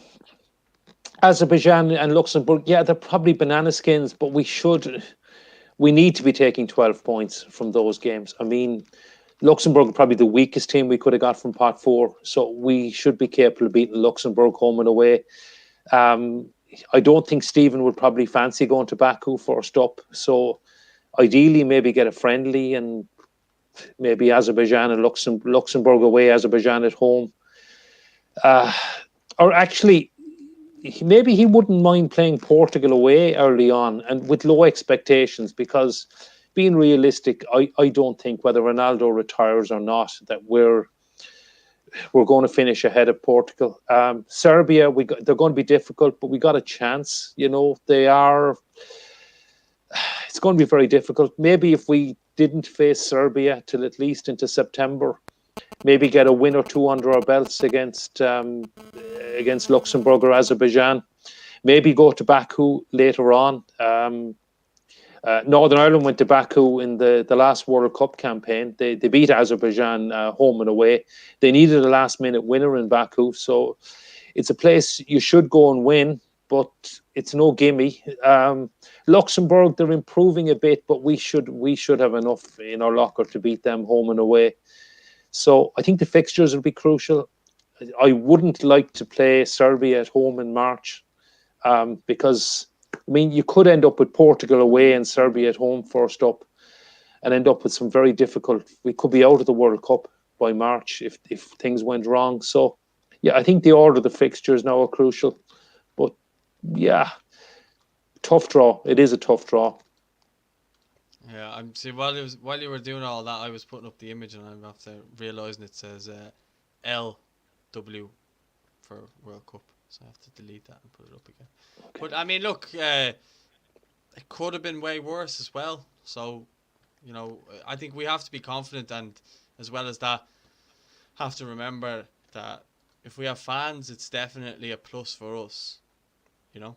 Azerbaijan and Luxembourg, yeah, they're probably banana skins, but we need to be taking 12 points from those games. I mean, Luxembourg are probably the weakest team we could have got from pot four, so we should be capable of beating Luxembourg home and away. Um, I don't think Stephen would probably fancy going to Baku first up, so ideally maybe get a friendly and maybe Azerbaijan and Luxembourg away, Azerbaijan at home. Uh, or actually, maybe he wouldn't mind playing Portugal away early on and with low expectations, because being realistic, I don't think whether Ronaldo retires or not that we're going to finish ahead of Portugal. Serbia, they're going to be difficult, but we got a chance. You know, they are. It's going to be very difficult. Maybe if we didn't face Serbia till at least into September, maybe get a win or two under our belts against Luxembourg or Azerbaijan. Maybe go to Baku later on. Northern Ireland went to Baku in the last World Cup campaign. They beat Azerbaijan home and away. They needed a last minute winner in Baku, so it's a place you should go and win, but it's no gimme. Luxembourg, they're improving a bit, but we should have enough in our locker to beat them home and away. So I think the fixtures will be crucial. I wouldn't like to play Serbia at home in March, because I mean, you could end up with Portugal away and Serbia at home first up, and end up with some very difficult. We could be out of the World Cup by March if things went wrong. So, yeah, I think the order of the fixtures now are crucial. But yeah, tough draw. It is a tough draw. Yeah, I'm see while you were doing all that, I was putting up the image, and I'm after realizing it says LW for World Cup, so I have to delete that and put it up again. Okay. But I mean, look, it could have been way worse as well. So, you know, I think we have to be confident, and as well as that, have to remember that if we have fans, it's definitely a plus for us. You know.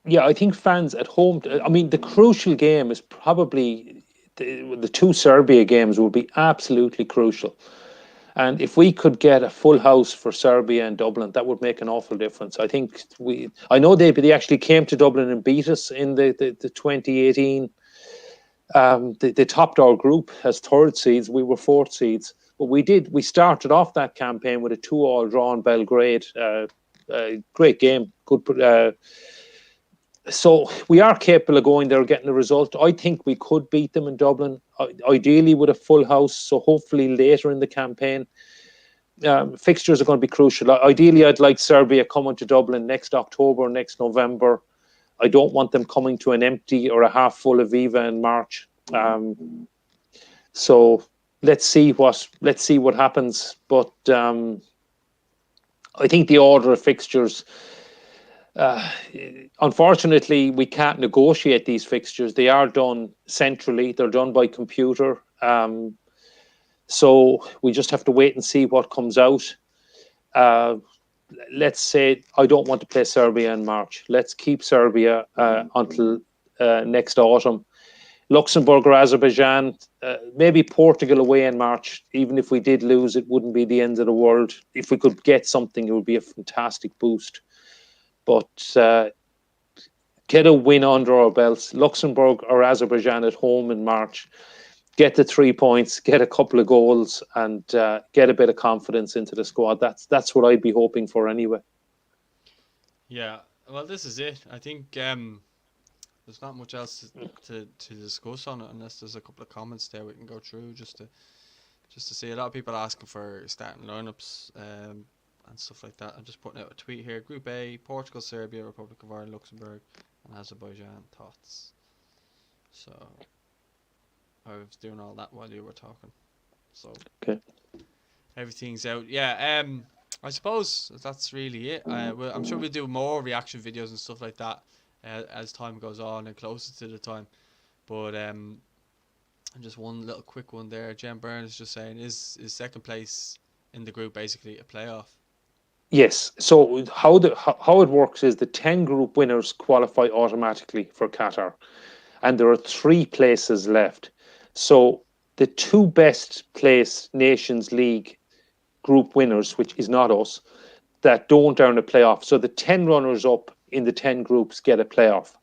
Yeah, I think fans at home. I mean, the crucial game is probably the two Serbia games will be absolutely crucial. And if we could get a full house for Serbia and Dublin, that would make an awful difference. I think I know they actually came to Dublin and beat us in the 2018. They topped our group as third seeds. We were fourth seeds. But we started off that campaign with a 2-2 draw in Belgrade. Great game. Good. So we are capable of going there, getting a result. I think we could beat them in Dublin, ideally with a full house. So hopefully later in the campaign, fixtures are going to be crucial. Ideally, I'd like Serbia coming to Dublin next October, next November. I don't want them coming to an empty or a half full Aviva in March. So let's see what happens. But I think the order of fixtures. Unfortunately, we can't negotiate these fixtures. They are done centrally. They're done by computer. So we just have to wait and see what comes out. Let's say I don't want to play Serbia in March. Let's keep Serbia until next autumn. Luxembourg or Azerbaijan, maybe Portugal away in March. Even if we did lose, it wouldn't be the end of the world. If we could get something, it would be a fantastic boost. But get a win under our belts. Luxembourg or Azerbaijan at home in March. Get the 3 points, get a couple of goals, and get a bit of confidence into the squad. That's what I'd be hoping for anyway. Yeah, well, this is it. I think there's not much else to discuss on it, unless there's a couple of comments there we can go through just to see. A lot of people asking for starting lineups. And stuff like that. I'm just putting out a tweet here. Group A: Portugal, Serbia, Republic of Ireland, Luxembourg, and Azerbaijan. Thoughts? So I was doing all that while you were talking. So okay, everything's out. Yeah. I suppose that's really it. I'm sure we'll do more reaction videos and stuff like that as time goes on and closer to the time. But just one little quick one there. Jen Byrne is just saying: is second place in the group basically a playoff? Yes. So how it works is the 10 group winners qualify automatically for Qatar, and there are 3 places left. So the two best placed Nations League group winners, which is not us, that don't earn a playoff. So the 10 runners up in the 10 groups get a playoff,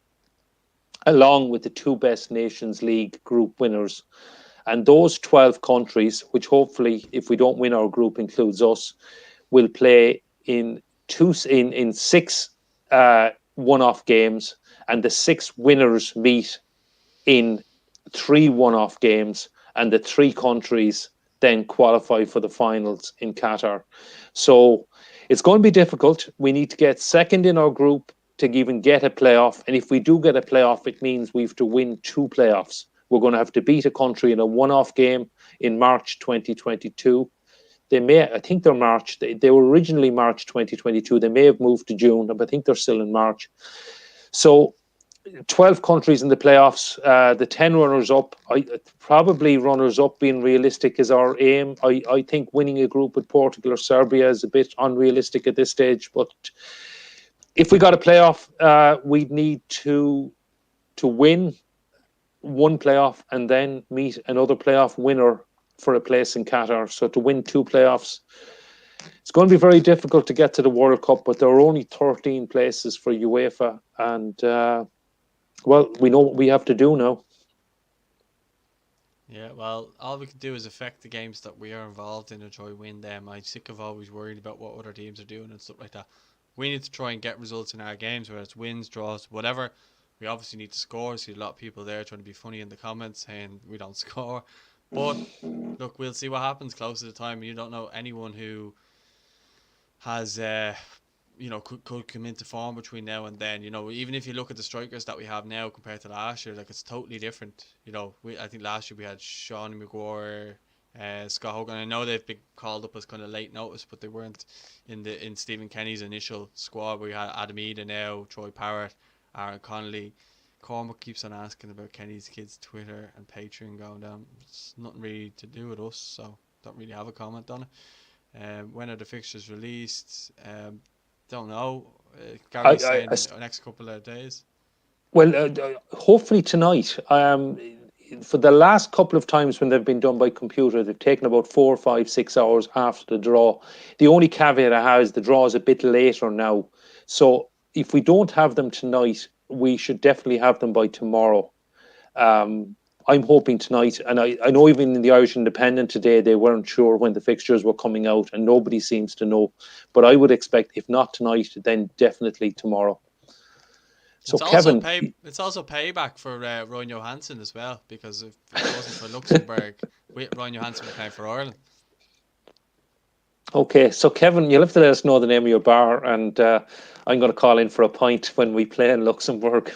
along with the two best Nations League group winners. And those 12 countries, which hopefully, if we don't win our group, includes us, will play in six one-off games, and the 6 winners meet in 3 one-off games, and the 3 countries then qualify for the finals in Qatar. So it's going to be difficult. We need to get second in our group to even get a playoff. And if we do get a playoff, it means we have to win 2 playoffs. We're going to have to beat a country in a one-off game in March 2022. I think they're March. They were originally March 2022. They may have moved to June, but I think they're still in March. So 12 countries in the playoffs, the 10 runners up. Probably runners up being realistic is our aim. I think winning a group with Portugal or Serbia is a bit unrealistic at this stage. But if we got a playoff, we'd need to win 1 playoff and then meet another playoff winner for a place in Qatar. So to win 2 playoffs, it's going to be very difficult to get to the World Cup, but there are only 13 places for UEFA. And, well, we know what we have to do now. Yeah, well, all we can do is affect the games that we are involved in and try to win them. I'm sick of always worried about what other teams are doing and stuff like that. We need to try and get results in our games, whether it's wins, draws, whatever. We obviously need to score. I see a lot of people there trying to be funny in the comments saying we don't score. But look, we'll see what happens close to the time. You don't know anyone who has, could come into form between now and then. Even if you look at the strikers that we have now compared to last year, like it's totally different. I think last year we had Sean Maguire, Scott Hogan. I know they've been called up as kind of late notice, but they weren't in Stephen Kenny's initial squad. We had Adam Eden now, Troy Parrott, Aaron Connolly. Cormac keeps on asking about Kenny's kids' Twitter and Patreon going down. It's nothing really to do with us, so don't really have a comment on it. When are the fixtures released? Don't know. Gary's saying the next couple of days. Well, hopefully tonight. For the last couple of times when they've been done by computer, they've taken about 4, 5, 6 hours after the draw. The only caveat I have is the draw is a bit later now. So if we don't have them tonight, we should definitely have them by tomorrow. I'm hoping tonight, and I know even in the Irish Independent today, they weren't sure when the fixtures were coming out, and nobody seems to know. But I would expect, if not tonight, then definitely tomorrow. So it's also payback for Ryan Johansson as well, because if it wasn't for Luxembourg, Ryan Johansson would play for Ireland. Okay, so Kevin, you'll have to let us know the name of your bar, and I'm going to call in for a pint when we play in Luxembourg.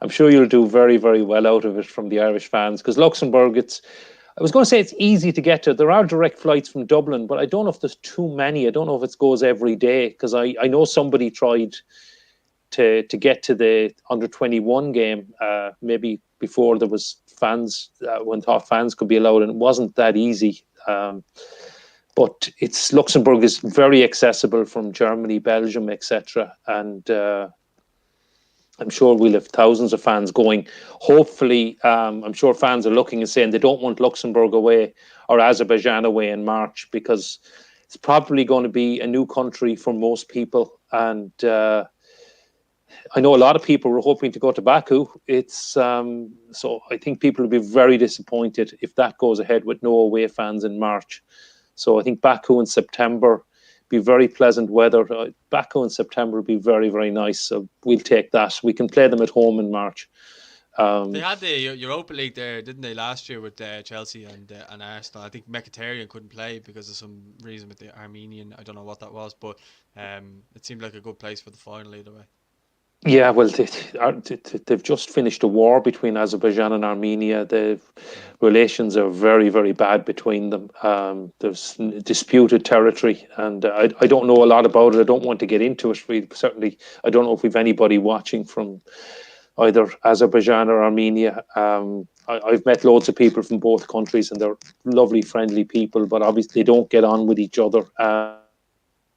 I'm sure you'll do very, very well out of it from the Irish fans, because Luxembourg, I was going to say it's easy to get to. There are direct flights from Dublin, but I don't know if there's too many. I don't know if it goes every day, because I know somebody tried to get to the under-21 game, maybe before there was fans, when thought fans could be allowed, and it wasn't that easy. But Luxembourg is very accessible from Germany, Belgium, etc. And I'm sure we'll have thousands of fans going. Hopefully, I'm sure fans are looking and saying they don't want Luxembourg away or Azerbaijan away in March, because it's probably going to be a new country for most people. And I know a lot of people were hoping to go to Baku. So I think people will be very disappointed if that goes ahead with no away fans in March. So I think Baku in September be very pleasant weather. Baku in September will be very, very nice. So we'll take that. We can play them at home in March. They had the Europa League there, didn't they, last year with Chelsea and Arsenal? I think Mkhitaryan couldn't play because of some reason with the Armenian. I don't know what that was, but it seemed like a good place for the final either way. Yeah, well, they've just finished a war between Azerbaijan and Armenia. The relations are very, very bad between them. There's disputed territory, and I don't know a lot about it. I don't want to get into it. Certainly, I don't know if we've anybody watching from either Azerbaijan or Armenia. I've met loads of people from both countries, and they're lovely, friendly people, but obviously they don't get on with each other.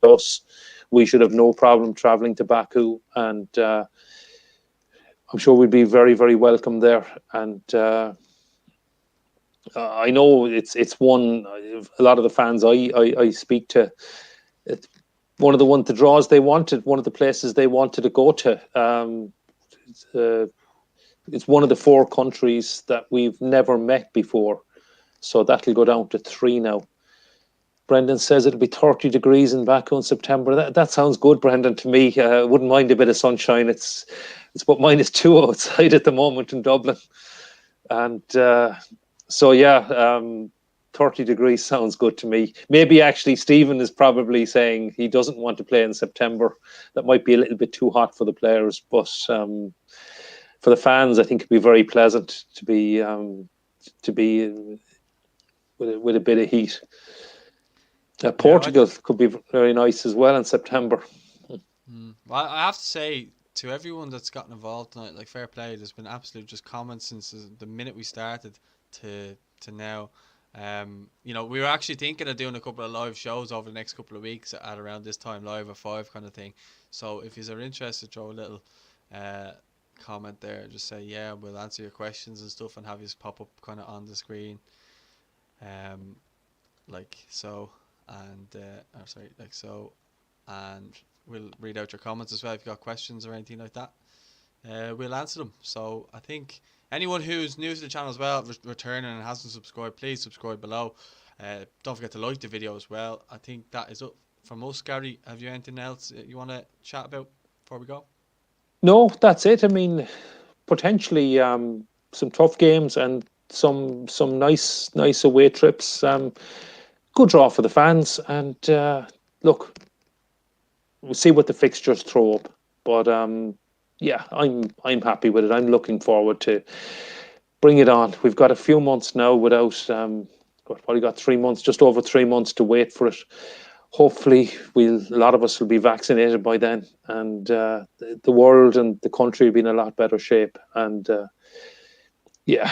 Us. We should have no problem traveling to Baku, and I'm sure we'd be very, very welcome there. And I know it's one. A lot of the fans I speak to, it's one of the draws they wanted, one of the places they wanted to go to. It's, uh, it's one of the 4 countries that we've never met before, so that'll go down to 3 now. Brendan says it'll be 30 degrees in Baku in September. That sounds good, Brendan, to me. I wouldn't mind a bit of sunshine. It's about -2 outside at the moment in Dublin, and so yeah, 30 degrees sounds good to me. Maybe actually Stephen is probably saying he doesn't want to play in September. That might be a little bit too hot for the players, but for the fans, I think it'd be very pleasant to be with a bit of heat. Portugal could be very nice as well in September. Well, I have to say to everyone that's gotten involved tonight, like fair play. There's been absolute just comments since the minute we started to now. We were actually thinking of doing a couple of live shows over the next couple of weeks at around this time, live at 5 kind of thing. So if you are interested, throw a little comment there. Just say yeah, we'll answer your questions and stuff, and have you pop up kind of on the screen, like so, and like so, and we'll read out your comments as well if you've got questions or anything like that. We'll answer them. So I think anyone who's new to the channel as well, returning and hasn't subscribed, please subscribe below. Don't forget to like the video as well. I think that is up from us. Gary, have you anything else you want to chat about before we go? No, that's it. I mean, potentially some tough games and some nice away trips. Good draw for the fans, and look, we'll see what the fixtures throw up. But yeah, I'm happy with it. I'm looking forward to bring it on. We've got a few months now without. Probably got 3 months, just over 3 months to wait for it. Hopefully, a lot of us will be vaccinated by then, and the world and the country will be in a lot better shape. And yeah,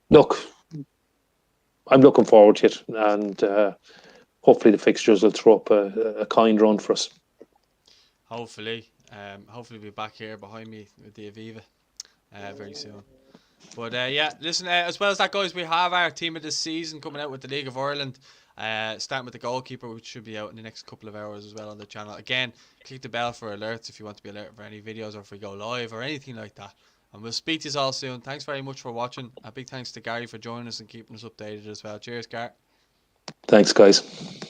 look, I'm looking forward to it, and hopefully the fixtures will throw up a kind run for us. Hopefully we'll be back here behind me with the Aviva very soon. But yeah, listen, as well as that, guys, we have our team of this season coming out with the League of Ireland, starting with the goalkeeper, which should be out in the next couple of hours as well on the channel. Again, click the bell for alerts if you want to be alerted for any videos or if we go live or anything like that. And we'll speak to you all soon. Thanks very much for watching. A big thanks to Gary for joining us and keeping us updated as well. Cheers, Gar. Thanks, guys.